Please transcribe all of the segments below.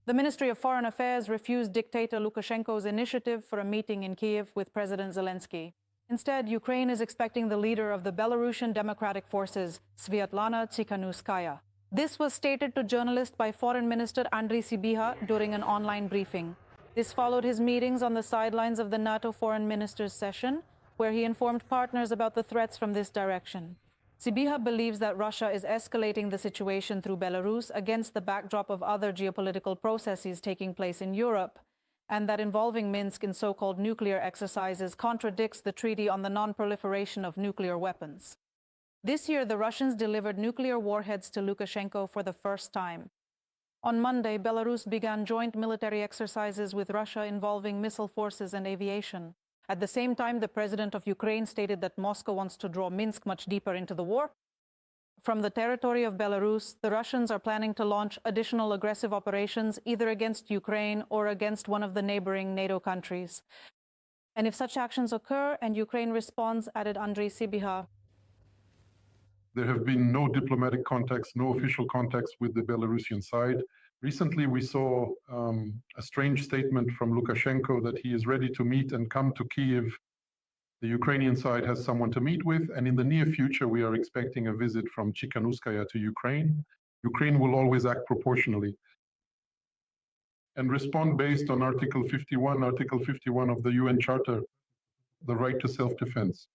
The Ministry of Foreign Affairs refused dictator Lukashenko's initiative for a meeting in Kiev with President Zelensky. Instead, Ukraine is expecting the leader of the Belarusian Democratic Forces, Sviatlana Tsikhanouskaya. This was stated to journalists by Foreign Minister Andriy Sybiga during an online briefing. This followed his meetings on the sidelines of the NATO Foreign Ministers' session, where he informed partners about the threats from this direction. Sybiga believes that Russia is escalating the situation through Belarus against the backdrop of other geopolitical processes taking place in Europe, and that involving Minsk in so-called nuclear exercises contradicts the Treaty on the Non-Proliferation of Nuclear Weapons. This year, the Russians delivered nuclear warheads to Lukashenko for the first time. On Monday, Belarus began joint military exercises with Russia involving missile forces and aviation. At the same time, the president of Ukraine stated that Moscow wants to draw Minsk much deeper into the war. From the territory of Belarus, the Russians are planning to launch additional aggressive operations either against Ukraine or against one of the neighboring NATO countries. And if such actions occur and Ukraine responds, added Andriy Sybiga, there have been no diplomatic contacts, no official contacts with the Belarusian side. Recently, we saw a strange statement from Lukashenko that he is ready to meet and come to Kiev. The Ukrainian side has someone to meet with, and in the near future, we are expecting a visit from Tsikhanouskaya to Ukraine. Ukraine will always act proportionally and respond based on Article 51 of the UN Charter, the right to self-defense.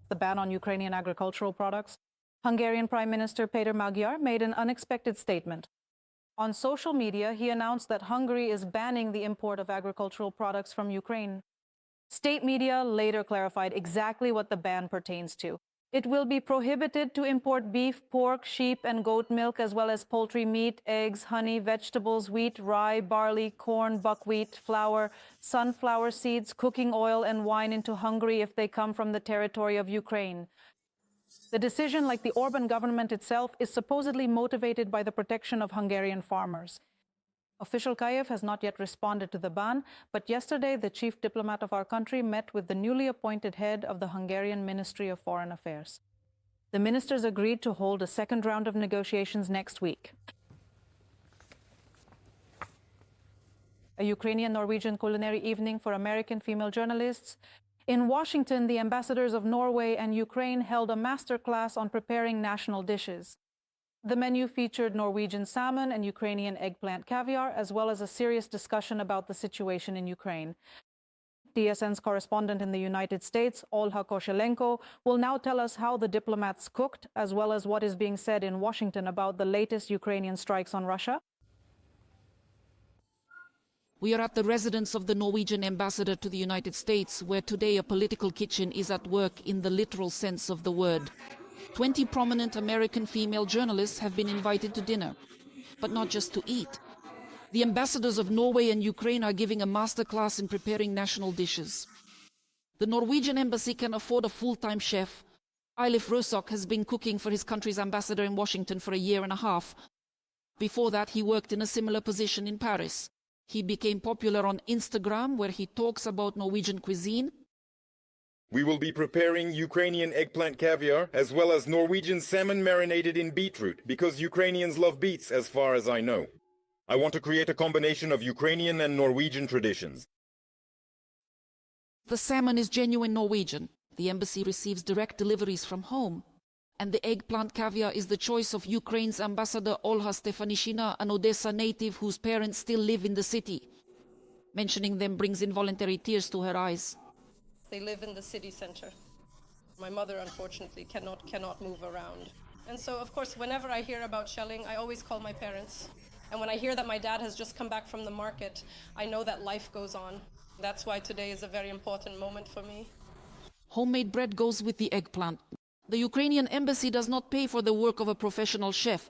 The ban on Ukrainian agricultural products. Hungarian Prime Minister Péter Magyar made an unexpected statement. On social media, he announced that Hungary is banning the import of agricultural products from Ukraine. State media later clarified exactly what the ban pertains to. It will be prohibited to import beef, pork, sheep, and goat milk, as well as poultry meat, eggs, honey, vegetables, wheat, rye, barley, corn, buckwheat, flour, sunflower seeds, cooking oil, and wine into Hungary if they come from the territory of Ukraine. The decision, like the Orban government itself, is supposedly motivated by the protection of Hungarian farmers. Official Kiev has not yet responded to the ban, but yesterday the chief diplomat of our country met with the newly appointed head of the Hungarian Ministry of Foreign Affairs. The ministers agreed to hold a second round of negotiations next week. A Ukrainian-Norwegian culinary evening for American female journalists. In Washington, the ambassadors of Norway and Ukraine held a masterclass on preparing national dishes. The menu featured Norwegian salmon and Ukrainian eggplant caviar, as well as a serious discussion about the situation in Ukraine. TSN's correspondent in the United States, Olha Koshelenko, will now tell us how the diplomats cooked, as well as what is being said in Washington about the latest Ukrainian strikes on Russia. We are at the residence of the Norwegian ambassador to the United States, where today a political kitchen is at work in the literal sense of the word. 20 prominent American female journalists have been invited to dinner, but not just to eat. The ambassadors of Norway and Ukraine are giving a masterclass in preparing national dishes. The Norwegian embassy can afford a full-time chef. Eilif Røsok has been cooking for his country's ambassador in Washington for a year and a half. Before that, he worked in a similar position in Paris. He became popular on Instagram, where he talks about Norwegian cuisine. We will be preparing Ukrainian eggplant caviar, as well as Norwegian salmon marinated in beetroot, because Ukrainians love beets, as far as I know. I want to create a combination of Ukrainian and Norwegian traditions. The salmon is genuine Norwegian. The embassy receives direct deliveries from home. And the eggplant caviar is the choice of Ukraine's ambassador Olha Stefanishina, an Odessa native whose parents still live in the city. Mentioning them brings involuntary tears to her eyes. They live in the city center. My mother, unfortunately, cannot move around. And so, of course, whenever I hear about shelling, I always call my parents. And when I hear that my dad has just come back from the market, I know that life goes on. That's why today is a very important moment for me. Homemade bread goes with the eggplant. The Ukrainian embassy does not pay for the work of a professional chef.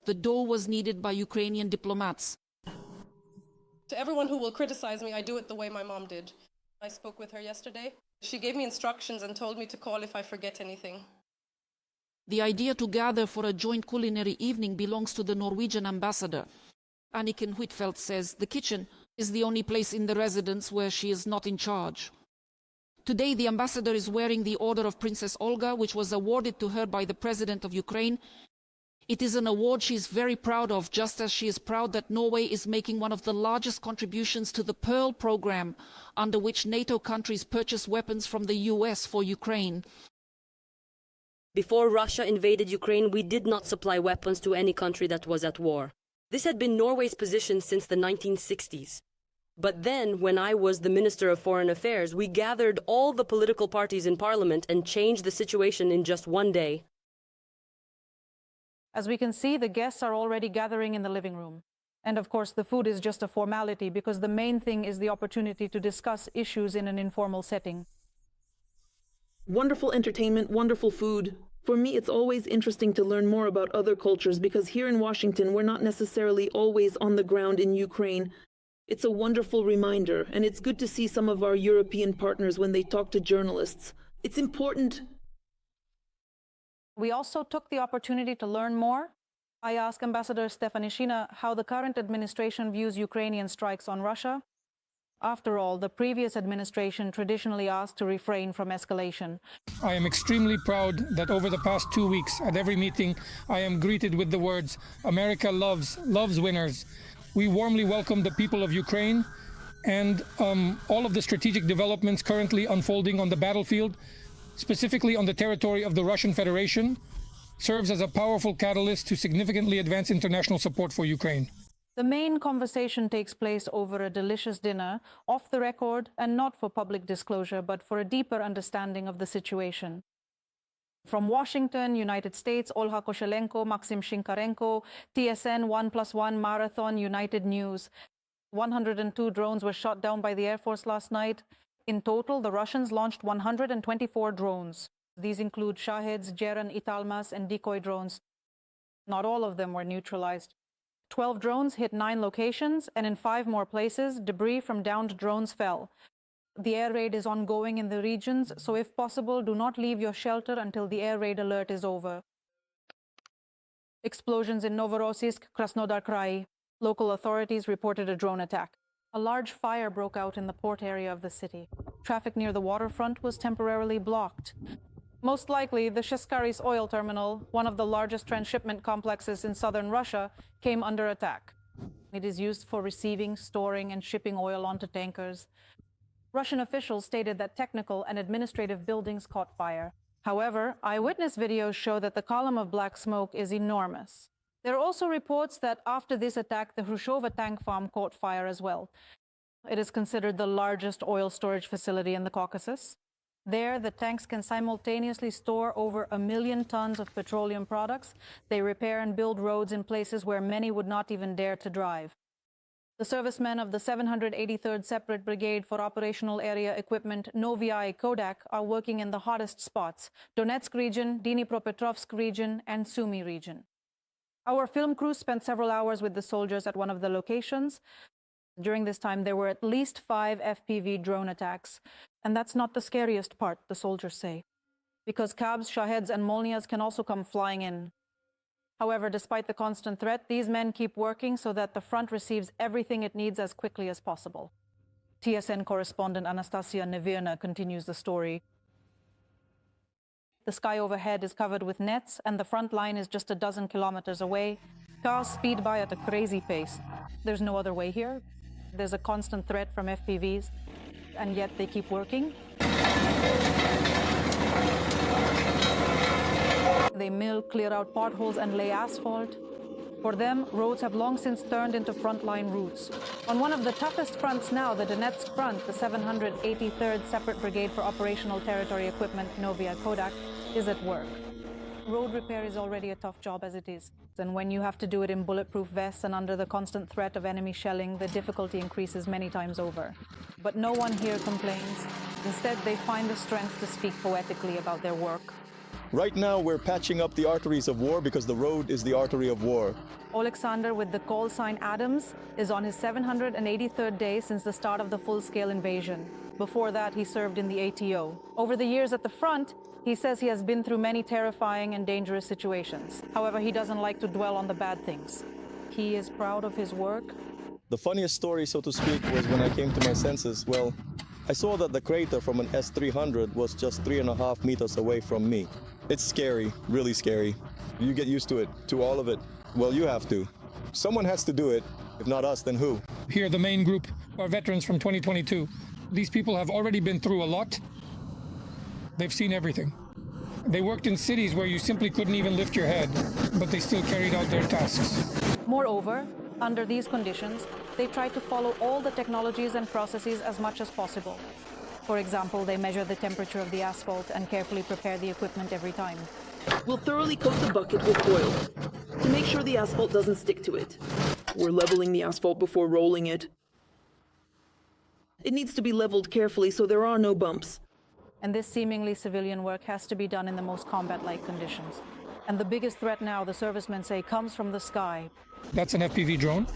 The dough was needed by Ukrainian diplomats. To everyone who will criticize me, I do it the way my mom did. I spoke with her yesterday. She gave me instructions and told me to call if I forget anything. The idea to gather for a joint culinary evening belongs to the Norwegian ambassador. Anniken Huitfeldt says the kitchen is the only place in the residence where she is not in charge. Today, the ambassador is wearing the Order of Princess Olga, which was awarded to her by the President of Ukraine. It is an award she is very proud of, just as she is proud that Norway is making one of the largest contributions to the Pearl program, under which NATO countries purchase weapons from the US for Ukraine. Before Russia invaded Ukraine, we did not supply weapons to any country that was at war. This had been Norway's position since the 1960s. But then, when I was the Minister of Foreign Affairs, we gathered all the political parties in Parliament and changed the situation in just one day. As we can see, the guests are already gathering in the living room. And of course, the food is just a formality because the main thing is the opportunity to discuss issues in an informal setting. Wonderful entertainment, wonderful food. For me, it's always interesting to learn more about other cultures because here in Washington, we're not necessarily always on the ground in Ukraine. It's a wonderful reminder, and it's good to see some of our European partners when they talk to journalists. It's important. We also took the opportunity to learn more. I asked Ambassador Stefanishina how the current administration views Ukrainian strikes on Russia. After all, the previous administration traditionally asked to refrain from escalation. I am extremely proud that over the past 2 weeks, at every meeting, I am greeted with the words, "America loves winners." We warmly welcome the people of Ukraine and all of the strategic developments currently unfolding on the battlefield, specifically on the territory of the Russian Federation, serves as a powerful catalyst to significantly advance international support for Ukraine. The main conversation takes place over a delicious dinner, off the record and not for public disclosure, but for a deeper understanding of the situation. From Washington, United States, Olha Koshelenko, Maxim Shinkarenko, TSN 1+1 Marathon, United News. 102 drones were shot down by the Air Force last night. In total, the Russians launched 124 drones. These include Shahids, Jeren, Italmas, and decoy drones. Not all of them were neutralized. 12 drones hit 9 locations, and in 5 more places, debris from downed drones fell. The air raid is ongoing in the regions, so if possible, do not leave your shelter until the air raid alert is over. Explosions in Novorossiysk, Krasnodar Krai. Local authorities reported a drone attack. A large fire broke out in the port area of the city. Traffic near the waterfront was temporarily blocked. Most likely, the Sheskaris oil terminal, one of the largest transshipment complexes in southern Russia, came under attack. It is used for receiving, storing, and shipping oil onto tankers. Russian officials stated that technical and administrative buildings caught fire. However, eyewitness videos show that the column of black smoke is enormous. There are also reports that after this attack, the Hrushova tank farm caught fire as well. It is considered the largest oil storage facility in the Caucasus. There, the tanks can simultaneously store over 1 million tons of petroleum products. They repair and build roads in places where many would not even dare to drive. The servicemen of the 783rd Separate Brigade for Operational Area Equipment Noviai Kodak are working in the hottest spots: Donetsk region, Dnipropetrovsk region, and Sumy region. Our film crew spent several hours with the soldiers at one of the locations. During this time, there were at least 5 FPV drone attacks. And that's not the scariest part, the soldiers say, because Kabs, Shahids, and Molnias can also come flying in. However, despite the constant threat, these men keep working so that the front receives everything it needs as quickly as possible. TSN correspondent Anastasia Nevirna continues the story. The sky overhead is covered with nets, and the front line is just a dozen kilometers away. Cars speed by at a crazy pace. There's no other way here. There's a constant threat from FPVs, and yet they keep working. They mill, clear out potholes, and lay asphalt. For them, roads have long since turned into frontline routes. On one of the toughest fronts now, the Donetsk front, the 783rd Separate Brigade for Operational Territory Equipment, Novia Kodak, is at work. Road repair is already a tough job as it is. And when you have to do it in bulletproof vests and under the constant threat of enemy shelling, the difficulty increases many times over. But no one here complains. Instead, they find the strength to speak poetically about their work. Right now, we're patching up the arteries of war because the road is the artery of war. Alexander, with the call sign Adams, is on his 783rd day since the start of the full-scale invasion. Before that, he served in the ATO. Over the years at the front, he says he has been through many terrifying and dangerous situations. However, he doesn't like to dwell on the bad things. He is proud of his work. The funniest story, so to speak, was when I came to my senses. Well, I saw that the crater from an S-300 was just 3.5 meters away from me. It's scary, really scary. You get used to it, to all of it. Well, you have to. Someone has to do it. If not us, then who? Here, the main group are veterans from 2022. These people have already been through a lot. They've seen everything. They worked in cities where you simply couldn't even lift your head, but they still carried out their tasks. Moreover, under these conditions, they try to follow all the technologies and processes as much as possible. For example, they measure the temperature of the asphalt and carefully prepare the equipment every time. We'll thoroughly coat the bucket with oil to make sure the asphalt doesn't stick to it. We're leveling the asphalt before rolling it. It needs to be leveled carefully so there are no bumps. And this seemingly civilian work has to be done in the most combat-like conditions. And the biggest threat now, the servicemen say, comes from the sky. That's an FPV drone.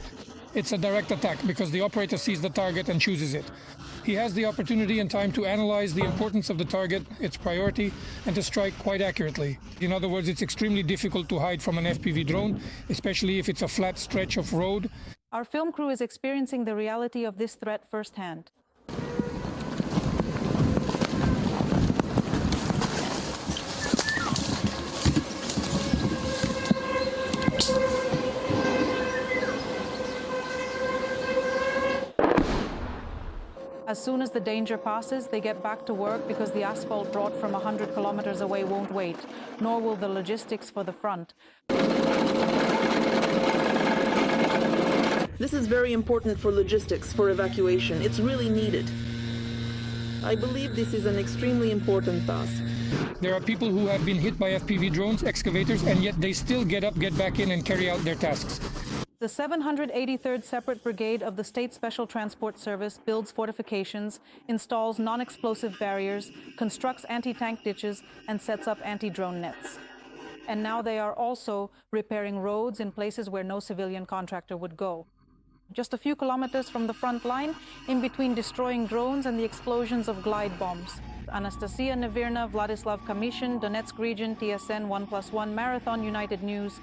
It's a direct attack because the operator sees the target and chooses it. He has the opportunity and time to analyze the importance of the target, its priority, and to strike quite accurately. In other words, it's extremely difficult to hide from an FPV drone, especially if it's a flat stretch of road. Our film crew is experiencing the reality of this threat firsthand. As soon as the danger passes, they get back to work because the asphalt brought from 100 kilometers away won't wait, nor will the logistics for the front. This is very important for logistics, for evacuation. It's really needed. I believe this is an extremely important task. There are people who have been hit by FPV drones, excavators, and yet they still get up, get back in, and carry out their tasks. The 783rd Separate Brigade of the State Special Transport Service builds fortifications, installs non-explosive barriers, constructs anti-tank ditches, and sets up anti-drone nets. And now they are also repairing roads in places where no civilian contractor would go. Just a few kilometers from the front line, in between destroying drones and the explosions of glide bombs. Anastasia Nevirna, Vladislav Kamishin, Donetsk Region, TSN 1+1 Marathon United News,